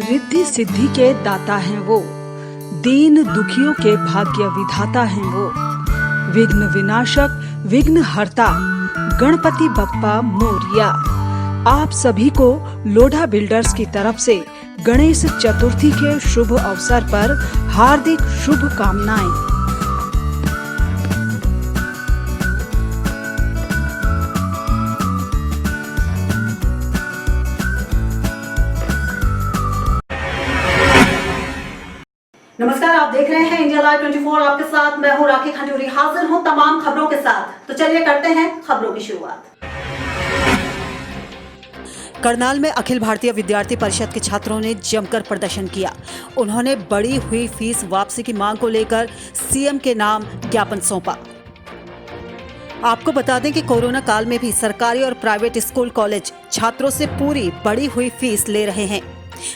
रिद्धि सिद्धि के दाता हैं वो, दीन दुखियों के भाग्य विधाता हैं वो, विघ्न विनाशक विघ्न हरता गणपति बप्पा मोरिया। आप सभी को लोढ़ा बिल्डर्स की तरफ से गणेश चतुर्थी के शुभ अवसर पर हार्दिक शुभकामनाएं। नमस्कार, आप देख रहे हैं इंडिया लाइव 24। आपके साथ मैं हूं राखी खंडूरी, हाजिर हूं तमाम खबरों के साथ। तो चलिए करते हैं खबरों की शुरुआत। करनाल में अखिल भारतीय विद्यार्थी परिषद के छात्रों ने जमकर प्रदर्शन किया। उन्होंने बढ़ी हुई फीस वापसी की मांग को लेकर सीएम के नाम ज्ञापन सौंपा। आपको बता दें कि कोरोना काल में भी सरकारी और प्राइवेट स्कूल कॉलेज छात्रों से पूरी बढ़ी हुई फीस ले रहे हैं,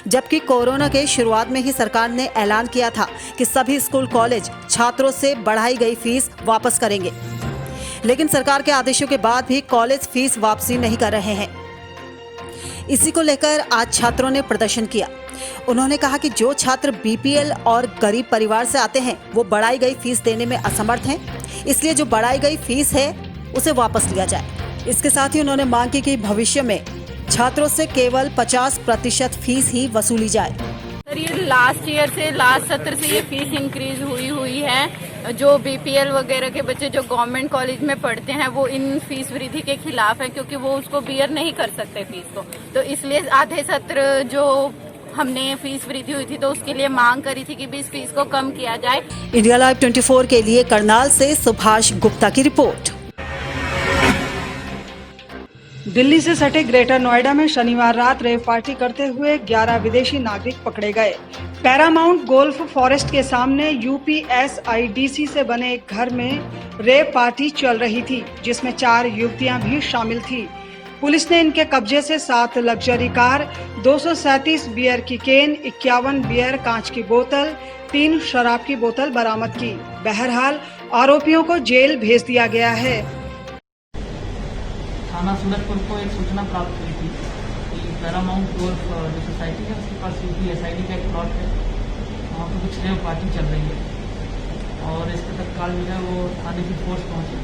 जबकि कोरोना के शुरुआत में ही सरकार ने ऐलान किया था कि सभी स्कूल कॉलेज छात्रों से बढ़ाई गई फीस वापस करेंगे, लेकिन सरकार के आदेशों के बाद भी कॉलेज फीस वापसी नहीं कर रहे हैं। इसी को लेकर आज छात्रों ने प्रदर्शन किया। उन्होंने कहा कि जो छात्र बीपीएल और गरीब परिवार से आते हैं वो बढ़ाई गई फीस देने में असमर्थ हैं, इसलिए जो बढ़ाई गई फीस है उसे वापस लिया जाए। इसके साथ ही उन्होंने मांग की कि भविष्य में छात्रों से केवल 50% फीस ही वसूली जाए। सर, ये लास्ट सत्र से ये फीस इंक्रीज हुई है। जो बीपीएल वगैरह के बच्चे जो गवर्नमेंट कॉलेज में पढ़ते हैं वो इन फीस वृद्धि के खिलाफ है, क्योंकि वो उसको बियर नहीं कर सकते फीस को। तो इसलिए आधे सत्र जो हमने फीस वृद्धि हुई थी तो उसके लिए मांग करी थी कि इस फीस को कम किया जाए। इंडिया लाइव 24 के लिए करनाल से सुभाष गुप्ता की रिपोर्ट। दिल्ली से सटे ग्रेटर नोएडा में शनिवार रात रेव पार्टी करते हुए 11 विदेशी नागरिक पकड़े गए। पैरामाउंट गोल्फ फॉरेस्ट के सामने यूपीएसआईडीसी से बने एक घर में रेव पार्टी चल रही थी, जिसमें 4 युवतियां भी शामिल थी। पुलिस ने इनके कब्जे से 7 लग्जरी कार, 237 बियर की केन, 51 बियर कांच की बोतल, 3 शराब की बोतल बरामद की। बहरहाल आरोपियों को जेल भेज दिया गया है। थाना सूरजपुर को एक सूचना प्राप्त हुई थी कि पैरामाउंट गोल्फ जो सोसाइटी है उसके पास यूपीएसआईडी का एक प्लॉट है, वहाँ पर कुछ रेव पार्टी चल रही है और इसके तत्काल जो है वो थाने की फोर्स पहुंची।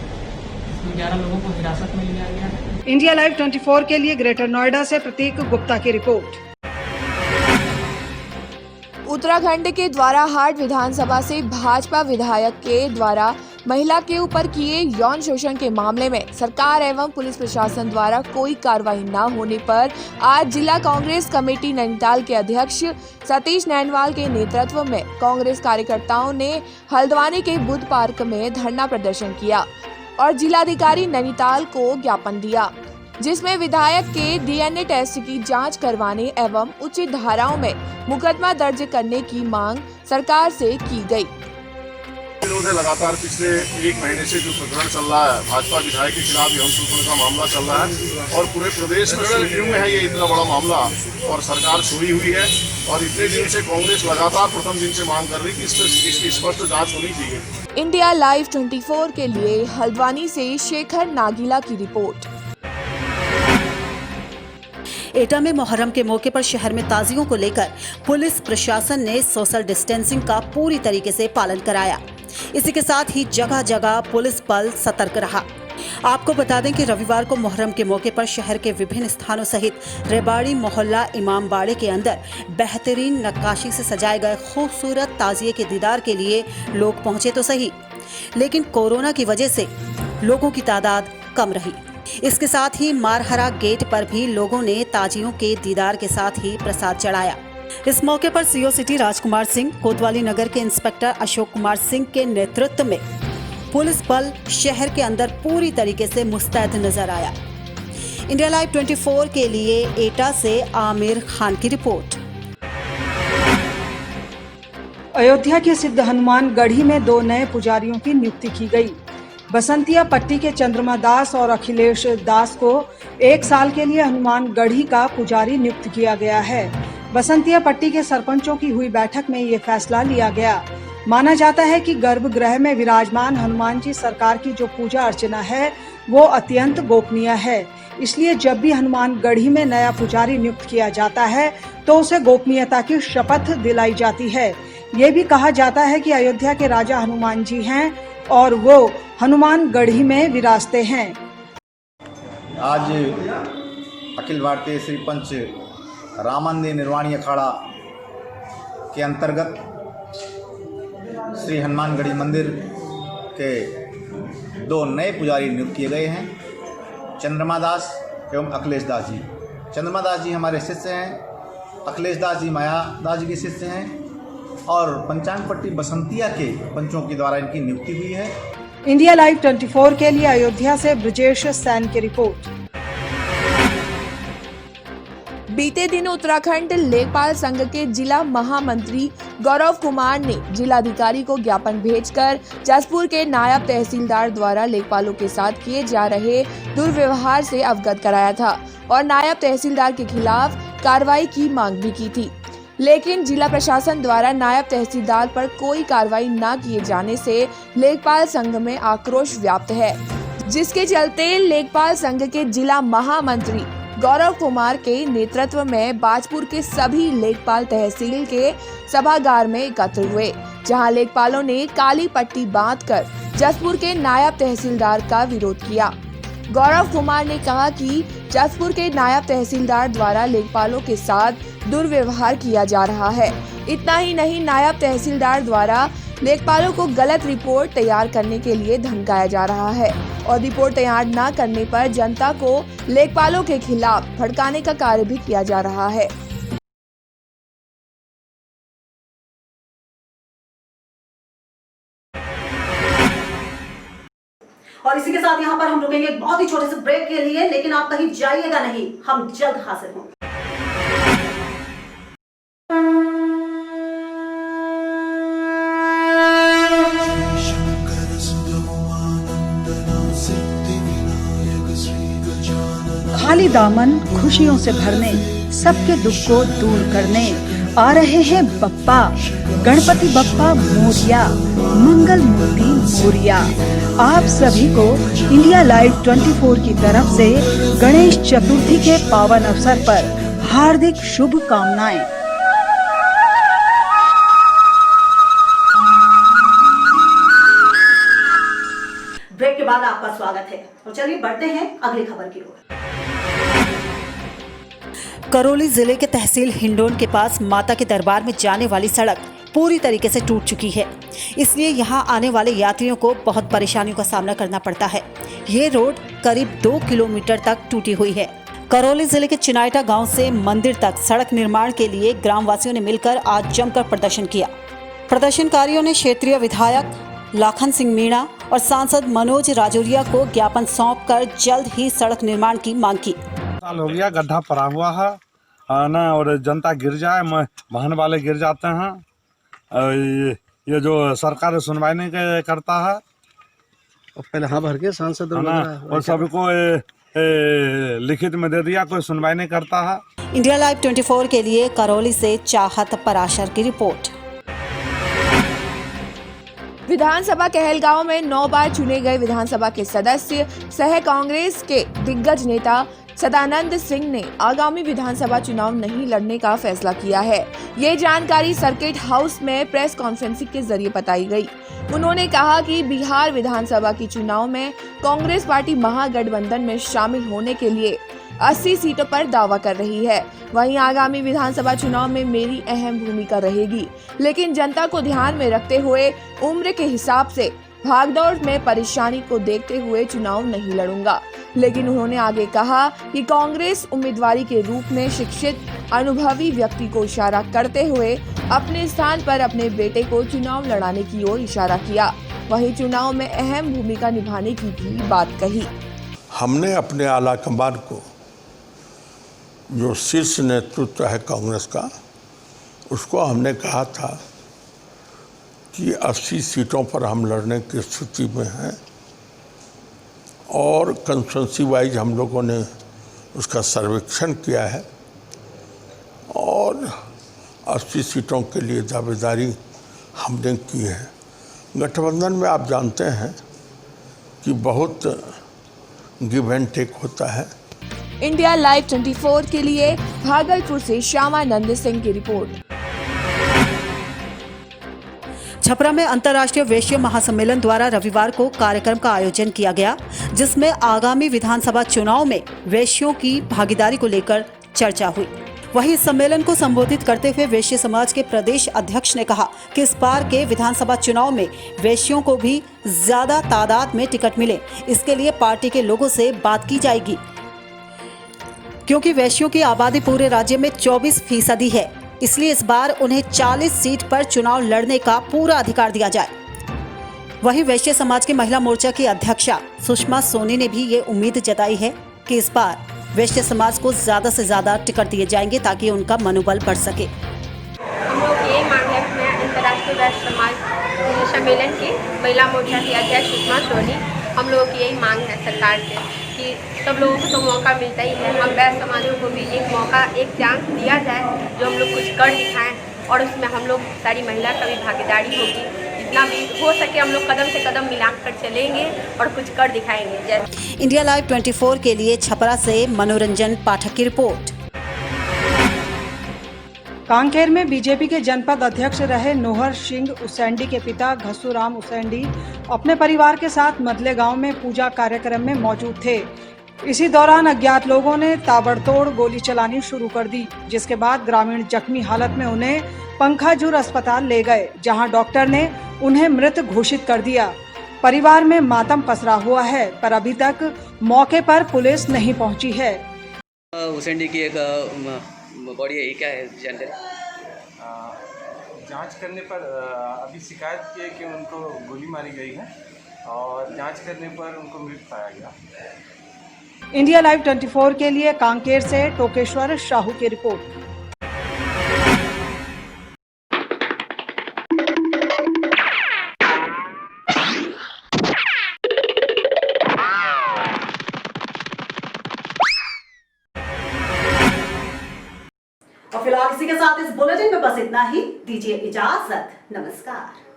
इसमें 11 लोगों को हिरासत में लिया गया है। इंडिया लाइव 24 के लिए ग्रेटर नोएडा से प्रतीक गुप्ता की रिपोर्ट। उत्तराखंड के द्वाराहाट विधानसभा से भाजपा विधायक के द्वारा महिला के ऊपर किए यौन शोषण के मामले में सरकार एवं पुलिस प्रशासन द्वारा कोई कार्रवाई न होने पर आज जिला कांग्रेस कमेटी नैनीताल के अध्यक्ष सतीश नैनवाल के नेतृत्व में कांग्रेस कार्यकर्ताओं ने हल्द्वानी के बुद्ध पार्क में धरना प्रदर्शन किया और जिलाधिकारी नैनीताल को ज्ञापन दिया, जिसमें विधायक के डीएनए टेस्ट की जांच करवाने एवं उचित धाराओं में मुकदमा दर्ज करने की मांग सरकार से की गई। विरोध है लगातार पिछले 1 महीने से जो प्रकरण चल रहा है, भाजपा विधायक के खिलाफ यौन शोषण का मामला चल रहा है और पूरे प्रदेश में सुर्खियों में है ये इतना बड़ा मामला और सरकार सोई हुई है। और इतने दिन से कांग्रेस लगातार प्रथम दिन से मांग कर रही कि इसकी स्पष्ट जांच होनी चाहिए। इंडिया लाइव 24 के लिए हल्द्वानी से शेखर नागीला की रिपोर्ट। एटा में मुहर्रम के मौके पर शहर में ताजियों को लेकर पुलिस प्रशासन ने सोशल डिस्टेंसिंग का पूरी तरीके से पालन कराया। इसी के साथ ही जगह जगह पुलिस बल सतर्क रहा। आपको बता दें कि रविवार को मुहर्रम के मौके पर शहर के विभिन्न स्थानों सहित रेबाड़ी मोहल्ला इमामबाड़े के अंदर बेहतरीन नक्काशी से सजाए गए खूबसूरत ताजिए के दीदार के लिए लोग पहुंचे तो सही, लेकिन कोरोना की वजह से लोगों की तादाद कम रही। इसके साथ ही मारहरा गेट पर भी लोगों ने ताजियों के दीदार के साथ ही प्रसाद चढ़ाया। इस मौके पर सीओ सिटी राजकुमार सिंह, कोतवाली नगर के इंस्पेक्टर अशोक कुमार सिंह के नेतृत्व में पुलिस बल शहर के अंदर पूरी तरीके से मुस्तैद नजर आया। इंडिया लाइव 24 के लिए एटा से आमिर खान की रिपोर्ट। अयोध्या के सिद्ध हनुमान गढ़ी में 2 नए पुजारियों की नियुक्ति की गई। बसंतिया पट्टी के चंद्रमा दास और अखिलेश दास को 1 साल के लिए हनुमान गढ़ी का पुजारी नियुक्त किया गया है। बसंतिया पट्टी के सरपंचों की हुई बैठक में ये फैसला लिया गया। माना जाता है कि गर्भगृह में विराजमान हनुमान जी सरकार की जो पूजा अर्चना है वो अत्यंत गोपनीय है। इसलिए जब भी हनुमान गढ़ी में नया पुजारी नियुक्त किया जाता है तो उसे गोपनीयता की शपथ दिलाई जाती है। ये भी कहा जाता है कि अयोध्या के राजा हनुमान जी हैं और वो हनुमान गढ़ी में विराजते हैं। आज अखिल भारतीय श्री पंच राम मंदिर निर्वाणी अखाड़ा के अंतर्गत श्री हनुमान गढ़ी मंदिर के 2 नए पुजारी नियुक्त किए गए हैं, चंद्रमा दास एवं अखिलेश दास जी। चंद्रमा दास जी हमारे शिष्य हैं, अखिलेश दास जी माया दास जी के शिष्य हैं और पंचांग पट्टी बसंतिया के पंचों के द्वारा इनकी नियुक्ति हुई है। इंडिया लाइव 24 के लिए अयोध्या से ब्रजेश सैन की रिपोर्ट। बीते दिन उत्तराखंड लेखपाल संघ के जिला महामंत्री गौरव कुमार ने जिलाधिकारी को ज्ञापन भेजकर जसपुर के नायब तहसीलदार द्वारा लेखपालों के साथ किए जा रहे दुर्व्यवहार से अवगत कराया था और नायब तहसीलदार के खिलाफ कार्रवाई की मांग भी की थी। लेकिन जिला प्रशासन द्वारा नायब तहसीलदार पर कोई कार्रवाई न किए जाने से लेखपाल संघ में आक्रोश व्याप्त है, जिसके चलते लेखपाल संघ के जिला महामंत्री गौरव कुमार के नेतृत्व में बाजपुर के सभी लेखपाल तहसील के सभागार में एकत्र हुए, जहां लेखपालों ने काली पट्टी बांधकर जसपुर के नायब तहसीलदार का विरोध किया। गौरव कुमार ने कहा कि जसपुर के नायब तहसीलदार द्वारा लेखपालों के साथ दुर्व्यवहार किया जा रहा है। इतना ही नहीं, नायब तहसीलदार द्वारा लेखपालों को गलत रिपोर्ट तैयार करने के लिए धमकाया जा रहा है और रिपोर्ट तैयार न करने पर जनता को लेखपालों के खिलाफ भड़काने का कार्य भी किया जा रहा है। और इसी के साथ यहाँ पर हम रुकेंगे बहुत ही छोटे से ब्रेक के लिए, लेकिन आप कहीं जाइएगा नहीं, हम जल्द हाजिर होंगे। खाली दामन खुशियों से भरने, सबके दुख को दूर करने आ रहे हैं बप्पा, गणपति बप्पा मोरिया, मंगल मूर्ति मोरिया। आप सभी को इंडिया लाइव 24 की तरफ से गणेश चतुर्थी के पावन अवसर पर हार्दिक शुभकामनाएं। ब्रेक के बाद आपका स्वागत है और चलिए बढ़ते हैं अगली खबर की ओर। करौली जिले के तहसील हिंडोन के पास माता के दरबार में जाने वाली सड़क पूरी तरीके से टूट चुकी है, इसलिए यहां आने वाले यात्रियों को बहुत परेशानियों का सामना करना पड़ता है। ये रोड करीब 2 किलोमीटर तक टूटी हुई है। करौली जिले के चिनाइटा गांव से मंदिर तक सड़क निर्माण के लिए ग्रामवासियों ने मिलकर आज जमकर प्रदर्शन किया। प्रदर्शनकारियों ने क्षेत्रीय विधायक लाखन सिंह मीणा और सांसद मनोज राजौरिया को ज्ञापन सौंपकर जल्द ही सड़क निर्माण की मांग की। साल हो गया, गड्ढा पड़ा हुआ है ना, और जनता गिर जाए, वाहन वाले गिर जाते हैं। ये जो सरकार सुनवाई नहीं करता है, पहले हाँ भर के सांसद और सभी को लिखित में दे दिया, कोई सुनवाई नहीं करता है। इंडिया लाइव 24 के लिए करौली से चाहत पराशर की रिपोर्ट। विधानसभा कहलगांव में 9 बार चुने गए विधानसभा के सदस्य सह कांग्रेस के दिग्गज नेता सदानंद सिंह ने आगामी विधानसभा चुनाव नहीं लड़ने का फैसला किया है। ये जानकारी सर्किट हाउस में प्रेस कॉन्फ्रेंसिंग के जरिए बताई गई। उन्होंने कहा कि बिहार विधानसभा की चुनाव में कांग्रेस पार्टी महागठबंधन में शामिल होने के लिए 80 सीटों पर दावा कर रही है। वहीं आगामी विधानसभा चुनाव में मेरी अहम भूमिका रहेगी, लेकिन जनता को ध्यान में रखते हुए उम्र के हिसाब से भागदौड़ में परेशानी को देखते हुए चुनाव नहीं लड़ूंगा। लेकिन उन्होंने आगे कहा कि कांग्रेस उम्मीदवारी के रूप में शिक्षित अनुभवी व्यक्ति को इशारा करते हुए अपने स्थान पर अपने बेटे को चुनाव लड़ाने की ओर इशारा किया। वहीं चुनाव में अहम भूमिका निभाने की भी बात कही। हमने अपने आला कमान को, जो शीर्ष नेतृत्व है कांग्रेस का, उसको हमने कहा था कि 80 सीटों पर हम लड़ने की स्थिति में हैं और कंस्टिट्यूंसी वाइज हम लोगों ने उसका सर्वेक्षण किया है और 80 सीटों के लिए दावेदारी हमने की है। गठबंधन में आप जानते हैं कि बहुत गिव एंड टेक होता है। इंडिया लाइव 24 के लिए भागलपुर से श्यामानंद सिंह की रिपोर्ट। छपरा में अंतर्राष्ट्रीय वैश्य महासम्मेलन द्वारा रविवार को कार्यक्रम का आयोजन किया गया, जिसमें आगामी विधानसभा चुनाव में वैश्यों की भागीदारी को लेकर चर्चा हुई। वहीं इस सम्मेलन को संबोधित करते हुए वैश्य समाज के प्रदेश अध्यक्ष ने कहा कि इस बार के विधानसभा चुनाव में वैश्यों को भी ज्यादा तादाद में टिकट मिले, इसके लिए पार्टी के लोगों से बात की जाएगी, क्योंकि वैश्यों की आबादी पूरे राज्य में 24% है। इसलिए इस बार उन्हें 40 सीट पर चुनाव लड़ने का पूरा अधिकार दिया जाए। वहीं वैश्य समाज की महिला मोर्चा की अध्यक्षा सुषमा सोनी ने भी ये उम्मीद जताई है कि इस बार वैश्य समाज को ज्यादा से ज्यादा टिकट दिए जाएंगे ताकि उनका मनोबल बढ़ सके। हम लोग ये मांग है मैं अंतर्राष्ट्रीय वैश्य समाज सम्मेलन की महिला मोर्चा की अध्यक्ष सुषमा सोनी, हम लोगों की यही मांग है सरकार से कि सब लोगों को तो मौका मिलता ही है, हम वैश्य समाजों को भी एक मौका, एक चांस दिया जाए जो हम लोग कुछ कर दिखाएं और उसमें हम लोग सारी महिला का भी भागीदारी होगी। जितना भी हो सके हम लोग कदम से कदम मिलाकर चलेंगे और कुछ कर दिखाएंगे। जैसे इंडिया लाइव 24 के लिए छपरा से मनोरंजन पाठक की रिपोर्ट। कांकेर में बीजेपी के जनपद अध्यक्ष रहे नोहर सिंह उसेंडी के पिता घसुराम उसेंडी अपने परिवार के साथ मदले गांव में पूजा कार्यक्रम में मौजूद थे। इसी दौरान अज्ञात लोगों ने ताबड़तोड़ गोली चलानी शुरू कर दी, जिसके बाद ग्रामीण जख्मी हालत में उन्हें पंखाजूर अस्पताल ले गए, जहां डॉक्टर ने उन्हें मृत घोषित कर दिया। परिवार में मातम पसरा हुआ है, पर अभी तक मौके पर पुलिस नहीं पहुंची है। उसेंडी की एक बॉडी है, क्या है जानकारी? जांच करने पर अभी शिकायत की है कि उनको गोली मारी गई है और जांच करने पर उनको मृत पाया गया। इंडिया लाइव 24 के लिए कांकेर से टोकेश्वर शाहू की रिपोर्ट। और फिलहाल इसी के साथ इस बुलेटिन में बस इतना ही। दीजिए इजाजत, नमस्कार।